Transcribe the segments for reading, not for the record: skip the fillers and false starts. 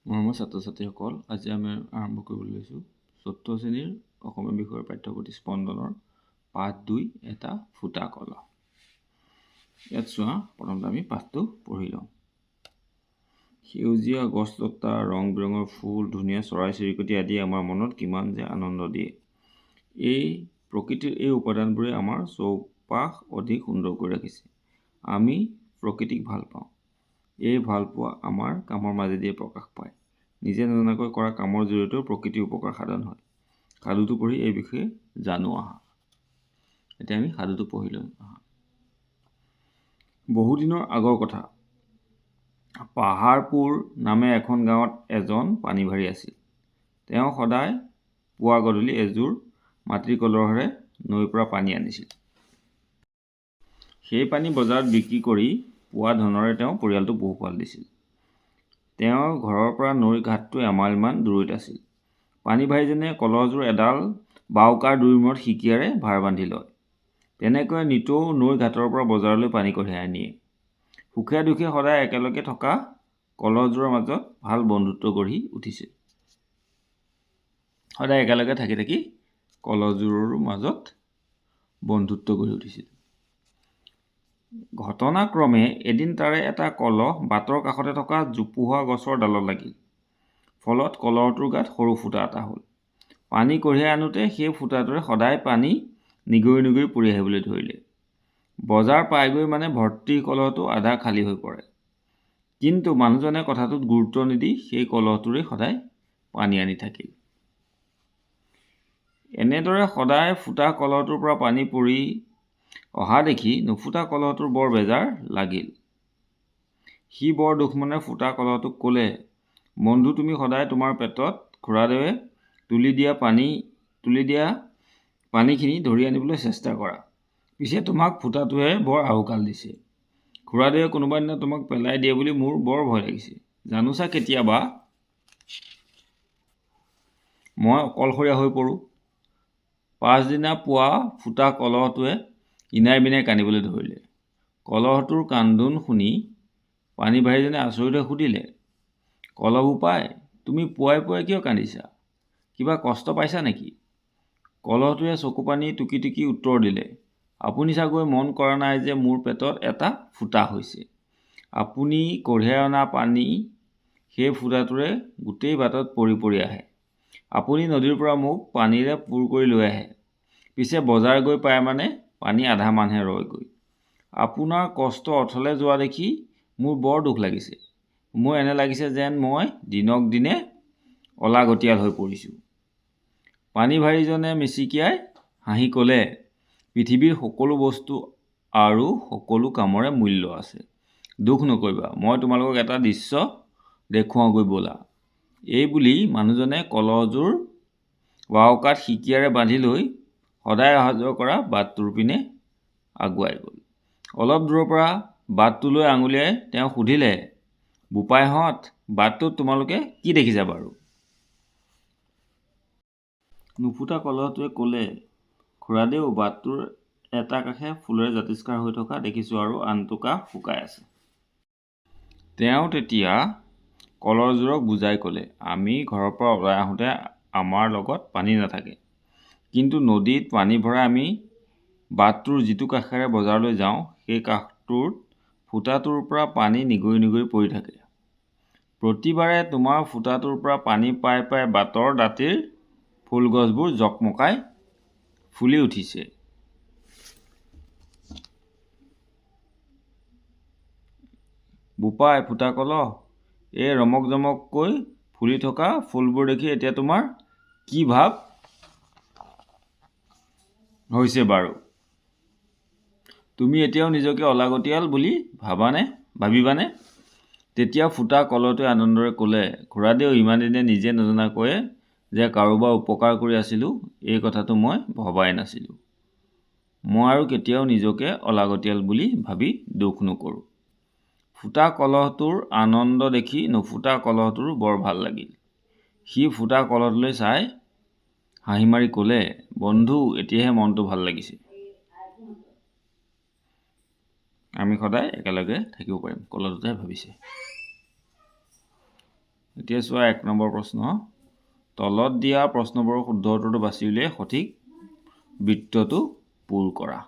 মৰমৰ ছাত্ৰ ছাত্ৰীসকল, আজি আমি আৰম্ভ কৰিবলৈ লৈছোঁ ৪ৰ্থ শ্ৰেণীৰ অসমীয়া বিষয়ৰ পাঠ্যপুথি স্পন্দনৰ পাঠ ২ এটা ফুটা কলহ। ইয়াত চোৱা, প্ৰথমতে আমি পাঠটো পঢ়ি লওঁ। সেউজীয়া গছ লতা, ৰং বিৰঙৰ ফুল, ধুনীয়া চৰাই চিৰিকটি আদি আমাৰ মনত কিমান যে আনন্দ দিয়ে। এই প্ৰকৃতিৰ এই উপাদানবোৰে আমাৰ চৌপাশ অধিক সুন্দৰ কৰি ৰাখিছে। আমি প্ৰকৃতিক ভাল পাওঁ। এই ভালপোৱা আমাৰ কামৰ মাজেদিয়ে প্ৰকাশ পায়। নিজে নজনাকৈ কৰা কামৰ জৰিয়তেও প্ৰকৃতিৰ উপকাৰ সাধন হয়। সাধুটো পঢ়ি এই বিষয়ে জানো আহা। এতিয়া আমি সাধুটো পঢ়ি লওঁ আহা। বহুদিনৰ আগৰ কথা। পাহাৰপুৰ নামে এখন গাঁৱত এজন পানীভাৰী আছিল। তেওঁ সদায় পুৱা গধূলি এযোৰ মাটিৰ কলহেৰে নৈৰ পৰা পানী আনিছিল। সেই পানী বজাৰত বিক্ৰী কৰি পোৱা ধনেৰে তেওঁ পৰিয়ালটোক পোহপাল দিছিল। তেওঁৰ ঘৰৰ পৰা নৈৰ ঘাটটো এমাইলমান দূৰৈত আছিল। পানীভাৰীজনে কলহযোৰ এডাল বাওকাৰ দুইৰ মূৰত সিকিয়াৰে ভাৰ বান্ধি লয়। তেনেকৈ নিতৌ নৈৰ ঘাটৰ পৰা বজাৰলৈ পানী কঢ়িয়াই নিয়ে। সুখে দুখে সদায় একেলগে থকা কলহযোৰৰ মাজত ভাল বন্ধুত্ব গঢ়ি উঠিছিল। সদায় একেলগে থাকি থাকি কলহযোৰৰ মাজত বন্ধুত্ব গঢ়ি উঠিছিল। ঘটনাক্ৰমে এদিন তাৰে এটা কলহ বাটৰ কাষতে থকা জোপোহা গছৰ ডালত লাগিল। ফলত কলহটোৰ গাত সৰু ফুটা এটা হ'ল। পানী কঢ়িয়াই আনোতে সেই ফুটাটোৰে সদায় পানী নিগৰি নিগৰি পৰি আহিবলৈ ধৰিলে। বজাৰ পাইগৈ মানে ভৰ্তি কলহটো আধা খালী হৈ পৰে। কিন্তু মানুহজনে কথাটোত গুৰুত্ব নিদি সেই কলহটোৰে সদায় পানী আনি থাকিল। এনেদৰে সদায় ফুটা কলহটোৰ পৰা পানী পৰি অহা দেখি নুফুটা কলহটোৰ বৰ বেজাৰ লাগিল। সি বৰ দুখ মনে ফুটা কলহটোক ক'লে, বন্ধু, তুমি সদায় তোমাৰ পেটত খুৰাদেৱে তুলি দিয়া পানীখিনি ধৰি আনিবলৈ চেষ্টা কৰা। পিছে তোমাক ফুটাটোৱে বৰ আহুকাল দিছে। খুৰাদেৱে কোনোবা দিনা তোমাক পেলাই দিয়ে বুলি মোৰ বৰ ভয় লাগিছে। জানোচা কেতিয়াবা মই অকলশৰীয়া হৈ পৰোঁ। পাছদিনা পুৱা ফুটা কলহটোৱে ইনাই বিনাই কান্দিবলৈ ধৰিলে। কলহটোৰ কান্দোন শুনি পানীভাৰীজনে আচৰিত হৈ সুধিলে, কলহ বোপাই, তুমি পুৱাই পুৱাই কিয় কান্দিছা? কিবা কষ্ট পাইছা নেকি? কলহটোৱে চকু পানী টুকি টুকি উত্তৰ দিলে, আপুনি চাগৈ মন কৰা নাই যে মোৰ পেটত এটা ফুটা হৈছে। আপুনি কঢ়িয়াই অনা পানী সেই ফুটাটোৰে গোটেই বাটত পৰি পৰি আহে। আপুনি নদীৰ পৰা মোক পানীৰে পূৰ কৰি লৈ আহে। পিছে বজাৰ গৈ পায় মানে পানী আধামানহে ৰয়গৈ। আপোনাৰ কষ্ট অথলে যোৱা দেখি মোৰ বৰ দুখ লাগিছে। মোৰ এনে লাগিছে যেন মই দিনক দিনে অলাগতিয়াল হৈ পৰিছোঁ। পানীভাৰীজনে মিচিকিয়াই হাঁহি ক'লে, পৃথিৱীৰ সকলো বস্তু আৰু সকলো কামৰে মূল্য আছে। দুখ নকৰিবা, মই তোমালোকক এটা দৃশ্য দেখুৱাওঁগৈ ব'লা। এই বুলি মানুহজনে কলহযোৰ বাওকাত সিকিয়াৰে বান্ধি লৈ সদায় অহা যোৱা কৰা বাটটোৰ পিনে আগুৱাই গ'ল। অলপ দূৰৰ পৰা বাটটোলৈ আঙুলিয়াই তেওঁ সুধিলে, বোপাইহঁত, বাটটোত তোমালোকে কি দেখিছা বাৰু? নুফুটা কলহটোৱে ক'লে, খুৰাদেউ, বাটটোৰ এটা কাষে ফুলেৰে জাতিষ্কাৰ হৈ থকা দেখিছোঁ আৰু আনটো কাষ শুকাই আছে। তেওঁ তেতিয়া কলহযোৰক বুজাই ক'লে, আমি ঘৰৰ পৰা ওলাই আহোঁতে আমাৰ লগত পানী নাথাকে। কিন্তু নদীত পানী ভৰাই আমি বাটটোৰ যিটো কাষেৰে বজাৰলৈ যাওঁ, সেই কাষটোৰ ফুটাটোৰ পৰা পানী নিগৰি নিগৰি পৰি থাকে। প্ৰতিবাৰে তোমাৰ ফুটাটোৰ পৰা পানী পাই পাই বাটৰ দাঁতিৰ ফুলগছবোৰ জকমকাই ফুলি উঠিছে। বোপাই, ফুটা কলহ, এই ৰমক জমককৈ ফুলি থকা ফুলবোৰ দেখি এতিয়া তোমাৰ কি ভাৱ হৈছে বাৰু? তুমি এতিয়াও নিজকে অলাগতিয়াল বুলি ভাবিবানে? তেতিয়া ফুটা কলহটোৱে আনন্দেৰে ক'লে, খুৰাদেউ, ইমান দিনে নিজে নজনাকৈয়ে যে কাৰোবাৰ উপকাৰ কৰি আছিলোঁ, এই কথাটো মই ভবাই নাছিলোঁ। মই আৰু কেতিয়াও নিজকে অলাগতিয়াল বুলি ভাবি দুখ নকৰোঁ। ফুটা কলহটোৰ আনন্দ দেখি নুফুটা কলহটোৰো বৰ ভাল লাগিল। সি ফুটা কলহটোলৈ চাই হাঁহি মাৰি ক'লে, বন্ধু, এতিয়াহে মনটো ভাল লাগিছে। আমি সদায় একেলগে থাকিব পাৰিম, কলহটোতে ভাবিছে। এতিয়া চোৱা 1 নম্বৰ প্ৰশ্ন। তলত দিয়া প্ৰশ্নবোৰৰ শুদ্ধ উত্তৰটো বাছি উলিয়াই সঠিক বৃত্তটো পূৰ কৰা।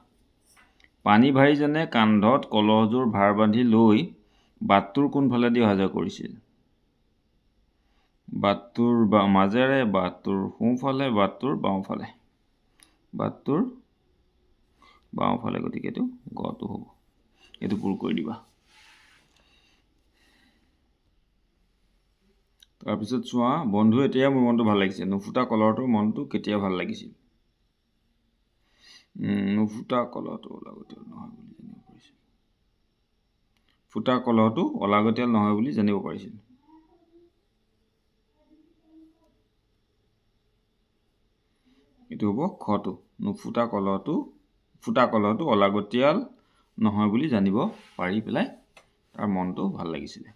পানী ভাৰীজনে কান্ধত কলহযোৰ ভাৰ বান্ধি লৈ বাটটোৰ কোনফালেদি অহা যোৱা কৰিছিল? বাটটোৰ মাজেৰে, বাটটোৰ সোঁফালে, বাটটোৰ বাওঁফালে? বাটটোৰ বাওঁফালে, গতিকে এইটো গটো হ'ব। এইটো পূৰ কৰি দিবা। তাৰপিছত চোৱা, বন্ধু এতিয়া মোৰ মনটো ভাল লাগিছে। নুফুটা কলহটোৰ মনটো কেতিয়া ভাল লাগিছিল? নুফুটা কলহটো অলাগতিয়াল নহয় বুলি জানিব পাৰিছিল। ফুটা কলহটো অলাগতিয়াল নহয় বুলি জানিব পাৰিছিল। এইটো হ'ব খটো। নুফুটা কলহটো, ফুটা কলহটো অলাগতিয়াল নহয় বুলি জানিব পাৰি পেলাই তাৰ মনটো ভাল লাগিছিলে।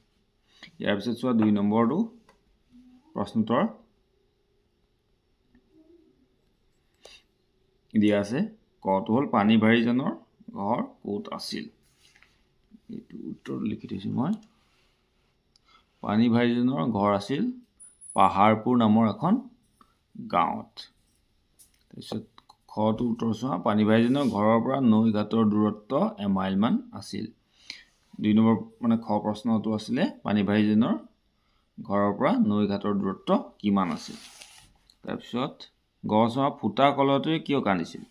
ইয়াৰ পিছত চোৱা 2 নম্বৰটো প্ৰশ্নোত্তৰ দিয়া আছে। কটো হ'ল পানী ভাৰীজনৰ ঘৰ ক'ত আছিল? এইটো উত্তৰ লিখি থৈছোঁ মই। পানী ভাৰীজনৰ ঘৰ আছিল পাহাৰপুৰ নামৰ এখন গাঁৱত। তাৰপিছত খটো উত্তৰ চোৱা, পানী ভাৰীজনৰ ঘৰৰ পৰা নৈ ঘাটৰ দূৰত্ব এমাইলমান আছিল। 2 নম্বৰ মানে খ প্ৰশ্নটো আছিলে পানী ভাৰীজনৰ ঘৰৰ পৰা নৈ ঘাটৰ দূৰত্ব কিমান আছিল? তাৰপিছত গ চোৱা, ফুটা কলহটোৱে কিয় কান্দিছিল?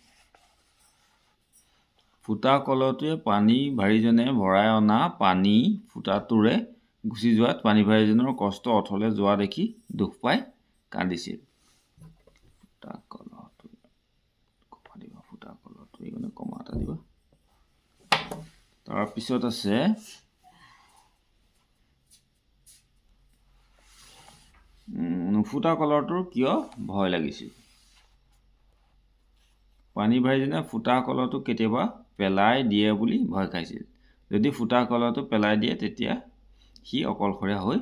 ফুটা কলহটোৱে পানী ভাৰীজনে ভৰাই অনা পানী ফুটাটোৰে গুচি যোৱাত পানী ভাৰীজনৰ কষ্ট অথলে যোৱা দেখি দুখ পাই কান্দিছিল। ফুটা কলহটো, ফুটা কলহটো এইকাৰণে কমা এটা দিবা। তাৰপিছত আছে নুফুটা কলহটোৰ কিয় ভয় লাগিছিল? পানী ভাৰীজনে ফুটা কলহটো কেতিয়াবা পেলাই দিয়ে বুলি ভয় খাইছিল। যদি ফুটা কলহটো পেলাই দিয়ে তেতিয়া সি অকলশৰীয়া হৈ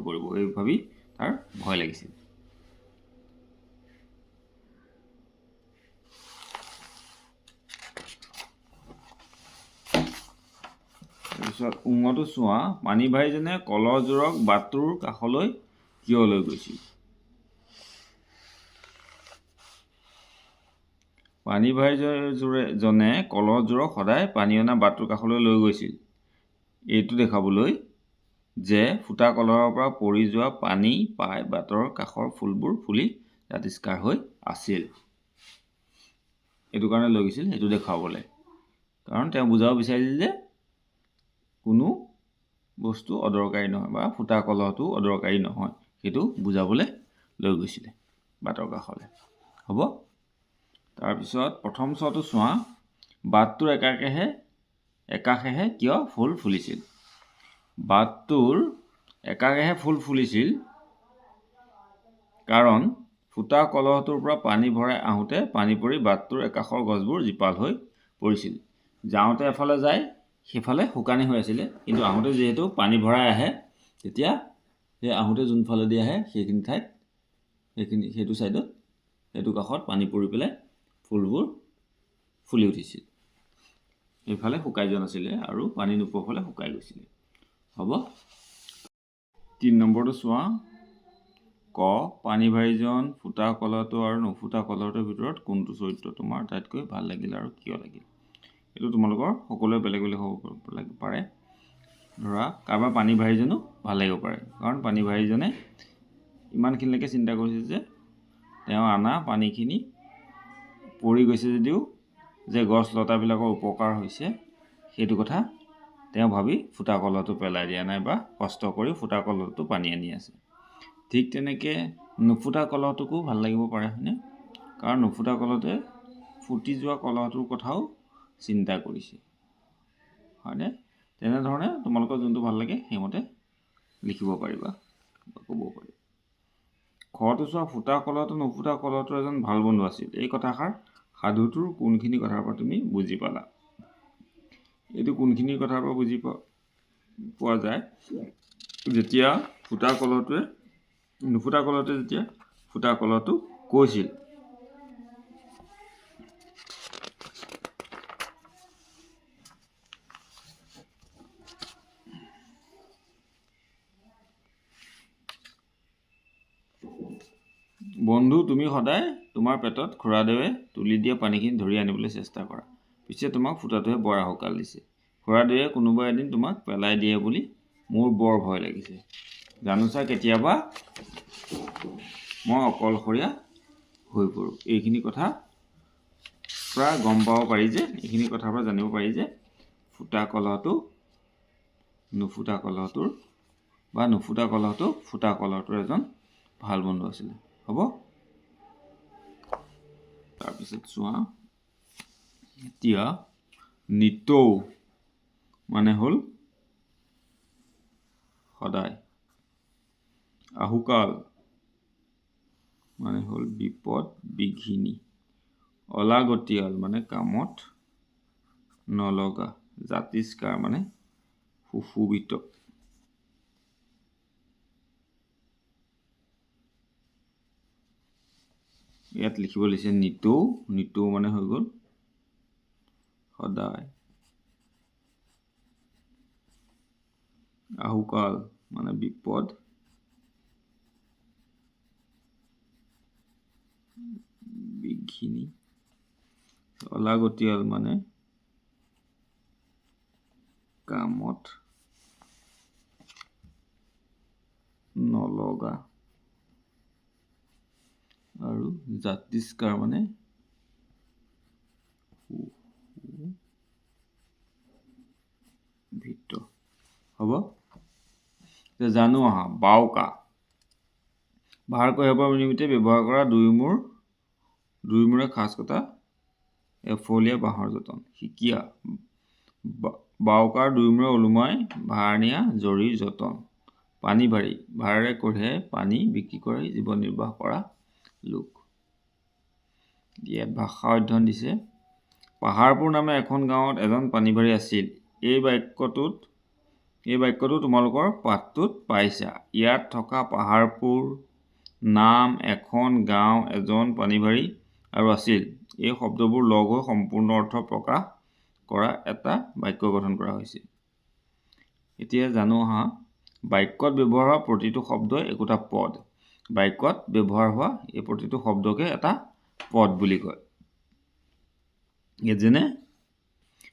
পৰিব। এই ভাবি তাৰ ভয় লাগিছিল। তাৰপিছত উঙটো চোৱা, পানী ভাৰীজনে কলহযোৰক বাটটোৰ কাষলৈ কিয় লৈ গৈছিল? পানী ভাৰীজনে কলহযোৰক সদায় পানী অনা বাটটোৰ কাষলৈ লৈ গৈছিল এইটো দেখাবলৈ যে ফুটা কলহৰ পৰা পৰি যোৱা পানী পাই বাটৰ কাষৰ ফুলবোৰ ফুলি জাতিষ্কাৰ হৈ আছিল। এইটো কাৰণে লৈ গৈছিল, এইটো দেখুৱাবলৈ। কাৰণ তেওঁ বুজাব বিচাৰিছিল যে কোনো বস্তু অদৰকাৰী নহয় বা ফুটা কলহটো অদৰকাৰী নহয়, সেইটো বুজাবলৈ লৈ গৈছিলে বাটৰ কাষলৈ। হ'ব। তাৰপিছত প্ৰথম চটো চোৱা, বাটটোৰ একাষেহে কিয় ফুল ফুলিছিল? বাটটোৰ একাষেহে ফুল ফুলিছিল কাৰণ ফুটা কলহটোৰ পৰা পানী ভৰাই আহোঁতে পানী পৰি বাটটোৰ একাষৰ গছবোৰ জীপাল হৈ পৰিছিল। যাওঁতে এফালে যায়, সেইফালে শুকানী হৈ আছিলে, কিন্তু আহোঁতে যিহেতু পানী ভৰাই আহে, তেতিয়া সেই আহোঁতে যোনফালেদি আহে সেইখিনি ঠাইত সেইটো ছাইডত সেইটো কাষত পানী পৰি পেলাই ফুলবোৰ ফুলি উঠিছিল। এইফালে শুকাই যোৱা নাছিলে আৰু পানী নোপোৱা ফালে শুকাই গৈছিলে। হ'ব। 3 নম্বৰটো চোৱা, ক পানী ভাৰীজন, ফুটা কলহটো আৰু নুফুটা কলহটোৰ ভিতৰত কোনটো চৰিত্ৰ তোমাৰ আটাইতকৈ ভাল লাগিল আৰু কিয় লাগিল? এইটো তোমালোকৰ সকলোৱে বেলেগ বেলেগ হ'ব পাৰে। ধৰা কাৰোবাৰ পানী ভাৰীজনো ভাল লাগিব পাৰে, কাৰণ পানী ভাৰীজনে ইমানখিনিলৈকে চিন্তা কৰিছে যে তেওঁ অনা পানীখিনি পৰি গৈছে যদিও যে গছ লতাবিলাকৰ উপকাৰ হৈছে সেইটো কথা তেওঁ ভাবি ফুটা কলহটো পেলাই দিয়া নাই বা কষ্ট কৰি ফুটা কলহটো পানী আনি আছে। ঠিক তেনেকৈ নুফুটা কলহটোকো ভাল লাগিব পাৰে, হয়নে? কাৰণ নুফুটা কলহটোৱে ফুটি যোৱা কলহটোৰ কথাও চিন্তা কৰিছে, হয়নে? তেনেধৰণে তোমালোকৰ যোনটো ভাল লাগে সেইমতে লিখিব পাৰিবা বা ক'ব পাৰিবা। খটো চোৱা, ফুটা কলহটো নুফুটা কলহটোৰ এজন ভাল বন্ধু আছিল। এই কথাষাৰ সাধুটোৰ কোনখিনি কথাৰ পৰা তুমি বুজি পালা? এইটো কোনখিনি কথাৰ পৰা বুজি পোৱা যায়? যেতিয়া নুফুটা কলহটোৱে যেতিয়া ফুটা কলহটো কৈছিল বন্ধু, তুমি সদায় তোমাৰ পেটত খুৰাদেৱে তুলি দিয়া পানীখিনি ধৰি আনিবলৈ চেষ্টা কৰা। পিছে তোমাক ফুটাটোহে বৰ আহুকাল দিছে। খুৰাদেৱে কোনোবা এদিন তোমাক পেলাই দিয়ে বুলি মোৰ বৰ ভয় লাগিছে। জানোচা কেতিয়াবা মই অকলশৰীয়া হৈ পৰোঁ। এইখিনি কথা পৰা গম পাব পাৰি যে, এইখিনি কথাৰ পৰা জানিব পাৰি যে ফুটা কলহটো নুফুটা কলহটোৰ বা নুফুটা কলহটো ফুটা কলহটোৰ এজন ভাল বন্ধু আছিলে। হ'ব। তাৰপিছত চোৱা, এতিয়া নিতৌ মানে হ'ল সদায়, আহুকাল মানে হ'ল বিপদ বিঘিনি, অলাগতিয়াল মানে কামত নলগা, জাতিষ্কাৰ মানে সুশোভিত। ইয়াত লিখিব লাগিছে নিতৌ। নিতৌ মানে হৈ গ'ল সদায়, আহুকাল মানে বিপদ বিঘিনি, অলাগতিয়াল মানে কামত নলগা, আৰু জাতিষ্কাৰ মানে সুশোভিত। হ'ব। জানো আহা, বাওকা বাহাৰ কঢ়িয়াবৰ নিমিত্তে ব্যৱহাৰ কৰা দুইমূৰে খাঁজ কটা এফলীয়া বাঁহৰ যতন। সিকিয়া, বাওকাৰ দুইমূৰে ওলোমাই ভাৰ নিয়া জৰীৰ যতন। পানী ভাৰী, ভাৰেৰে কঢ়িয়াই পানী বিক্ৰী কৰি জীৱন নিৰ্বাহ কৰা লোক। ইয়াত ভাষা অধ্যয়ন দিছে। পাহাৰপুৰ নামে এখন গাঁৱত এজন পানীভাৰী আছিল। এই বাক্যটো তোমালোকৰ পাঠটোত পাইছা। ইয়াত থকা পাহাৰপুৰ নাম, এখন গাঁও, এজন পানীভাৰী আৰু আছিল, এই শব্দবোৰ লগ হৈ সম্পূৰ্ণ অৰ্থ প্ৰকাশ কৰা এটা বাক্য গঠন কৰা হৈছে। এতিয়া জানো আহা, বাক্যত ব্যৱহাৰ হোৱা প্ৰতিটো শব্দই একোটা পদ। বাক্যত ব্যৱহাৰ হোৱা এই প্ৰতিটো শব্দকে এটা পদ বুলি কয়। ইয়াত যেনে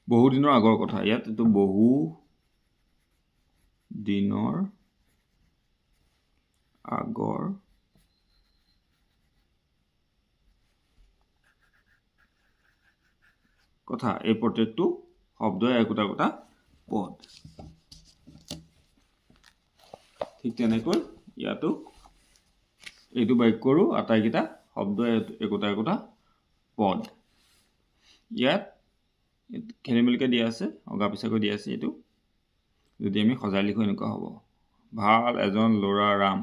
বহু দিনৰ আগৰ কথা, ইয়াত এইটো বহু দিনৰ আগৰ কথা, এই প্ৰত্যেকটো শব্দই একোটা পদ। ঠিক তেনেকৈ ইয়াতো এইটো বাক্যৰো আটাইকেইটা শব্দ একোটা পদ। ইয়াত খেলি মেলিকৈ দিয়া আছে, অগা পিছাকৈ দিয়া আছে। এইটো যদি আমি সজাই লিখোঁ এনেকুৱা হ'ব, ভাল এজন ল'ৰা ৰাম,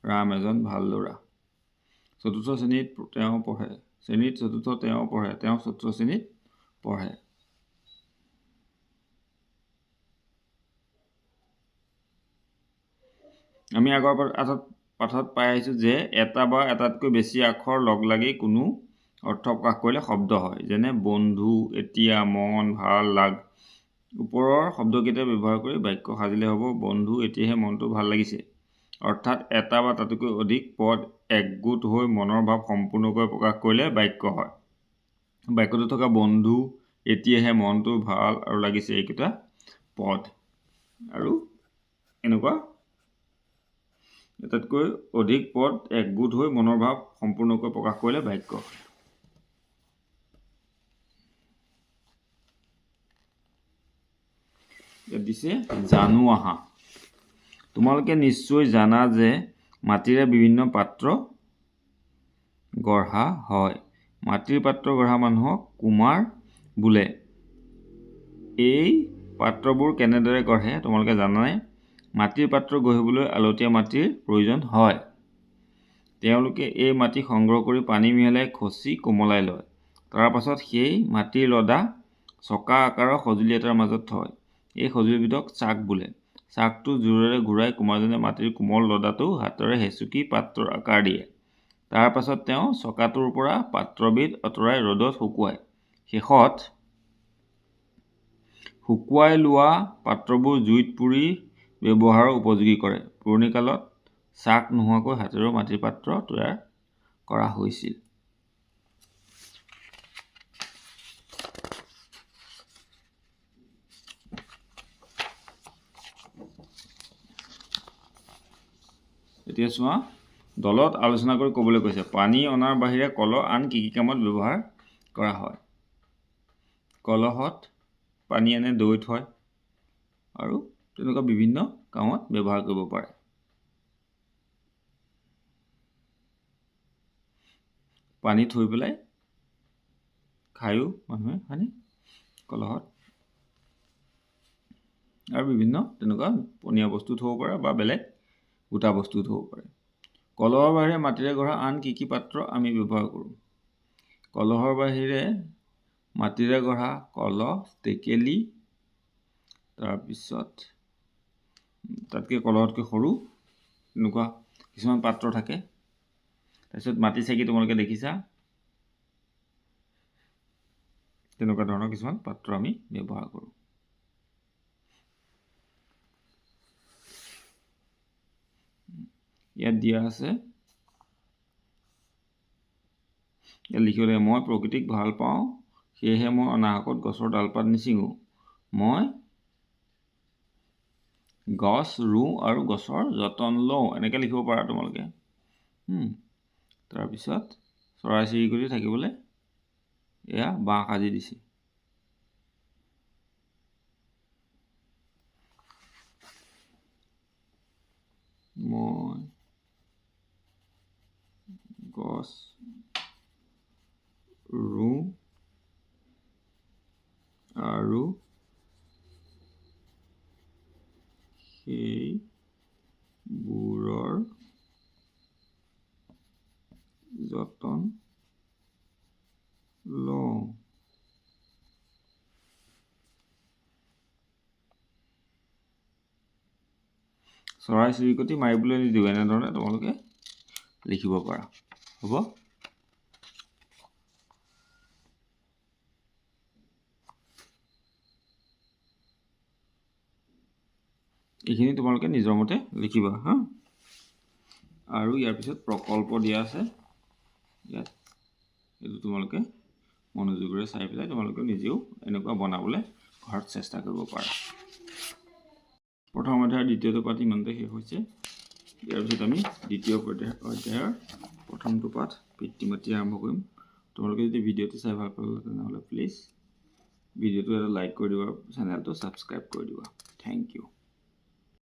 ৰাম এজন ভাল ল'ৰা। চতুৰ্থ শ্ৰেণীত তেওঁ পঢ়ে, চতুৰ্থ তেওঁ পঢ়ে, তেওঁ চতুৰ্থ শ্ৰেণীত পঢ়ে। আমি আগৰ পাঠত পাই আহিছোঁ যে এটা বা এটাতকৈ বেছি আখৰ লগ লাগি কোনো অৰ্থ প্ৰকাশ কৰিলে শব্দ হয়। যেনে বন্ধু, এতিয়া, মন, ভাল, লাগ। ওপৰৰ শব্দকেইটা ব্যৱহাৰ কৰি বাক্য সাজিলে হ'ব, বন্ধু এতিয়াহে মনটো ভাল লাগিছে। অৰ্থাৎ এটা বা তাতকৈ অধিক পদ একগোট হৈ মনৰ ভাৱ সম্পূৰ্ণকৈ প্ৰকাশ কৰিলে বাক্য হয়। বাক্যটোত থকা বন্ধু, এতিয়াহে মনটো ভাল আৰু লাগিছে, এইকেইটা পদ। আৰু এনেকুৱা এটাতকৈ অধিক পদ একগোট হৈ মনৰ ভাৱ সম্পূৰ্ণকৈ প্ৰকাশ কৰিলে বাক্য হয়। ইয়াত দিছে জানো আহা। তোমালোকে নিশ্চয় জানা যে মাটিৰে বিভিন্ন পাত্ৰ গঢ়া হয়। মাটিৰ পাত্ৰ গঢ়া মানুহক কুমাৰ বোলে। এই পাত্ৰবোৰ কেনেদৰে গঢ়ে তোমালোকে জানানে? মাটিৰ পাত্ৰ গঢ়িবলৈ আলতীয়া মাটিৰ প্ৰয়োজন হয়। তেওঁলোকে এই মাটি সংগ্ৰহ কৰি পানী মিহলাই খচি কোমলাই লয়। তাৰ পাছত সেই মাটিৰ লদা চকা আকাৰৰ সঁজুলি এটাৰ মাজত থয়। এই সঁজুলিবিধক চাক বোলে। চাকটো জোৰেৰে ঘূৰাই কুমাৰজনে মাটিৰ কোমল লদাটো হাতেৰে হেঁচুকি পাত্ৰৰ আকাৰ দিয়ে। তাৰ পাছত তেওঁ চকাটোৰ পৰা পাত্ৰবিধ আঁতৰাই ৰ'দত শুকুৱায়। শেষত শুকুৱাই লোৱা পাত্ৰবোৰ জুইত পুৰি ব্যৱহাৰৰ উপযোগী কৰে। পুৰণি কালত চাক নোহোৱাকৈ হাতেৰেও মাটিৰ পাত্ৰ তৈয়াৰ কৰা হৈছিল। এতিয়া চোৱা, দলত আলোচনা কৰি ক'বলৈ কৈছে পানী অনাৰ বাহিৰে কলহ আন কি কি কামত ব্যৱহাৰ কৰা হয়। কলহত পানী আনে দৈ থয় আৰু তেনেকুৱা বিভিন্ন কামত ব্যৱহাৰ কৰিব পাৰে। পানী থৈ পেলাই খায়ো মানুহে হয়নে কলহত, আৰু বিভিন্ন তেনেকুৱা পনীয়া বস্তু থ'ব পাৰে বা বেলেগ গোটা বস্তু থ'ব পাৰে। কলহৰ বাহিৰে মাটিৰে গঢ়া আন কি কি পাত্ৰ আমি ব্যৱহাৰ কৰোঁ। কলহৰ বাহিৰে মাটিৰে গঢ়া কলহ, টেকেলি, তাৰপিছত তাতকৈ কলহতকৈ সৰু এনেকুৱা কিছুমান পাত্ৰ থাকে। তাৰপিছত মাটি চেকি তোমালোকে দেখিছা, তেনেকুৱা ধৰণৰ কিছুমান পাত্ৰ আমি ব্যৱহাৰ কৰোঁ। ইয়াত দিয়া আছে, ইয়াত লিখিব লাগে মই প্ৰকৃতিক ভাল পাওঁ, সেয়েহে মই অনাহকত গছৰ ডালপাত নিচিঙো। মই গছ ৰুওঁ আৰু গছৰ যতন লওঁ, এনেকৈ লিখিব পাৰা তোমালোকে। তাৰপিছত চৰাই চিৰিকটি থাকিবলৈ এয়া বাঁহ সাজি দিছে। মই গছ ৰুওঁ আৰু সেইবোৰৰ যতন লওঁ। চৰাই চিৰিকটি মাৰিবলৈ নিদিওঁ, এনেধৰণে তোমালোকে লিখিব পাৰা। হ'ব। এইখিনি তোমালোকে নিজৰ মতে লিখিবা হা। আৰু ইয়াৰ পিছত প্ৰকল্প দিয়া আছে ইয়াত, এইটো তোমালোকে মনোযোগেৰে চাই পেলাই তোমালোকে নিজেও এনেকুৱা বনাবলৈ ঘৰত চেষ্টা কৰিব পাৰা। প্ৰথম অধ্যায়ৰ দ্বিতীয়টো পাঠ ইমানতে শেষ হৈছে। ইয়াৰ পিছত আমি দ্বিতীয় অধ্যায়ৰ প্ৰথমটো পাঠ পিতৃ মাতৃ আৰম্ভ কৰিম। তোমালোকে যদি ভিডিঅ'টো চাই ভাল পালে তেনেহ'লে প্লিজ ভিডিঅ'টো এটা লাইক কৰি দিবা, চেনেলটো ছাবস্ক্ৰাইব কৰি দিবা। Thank U.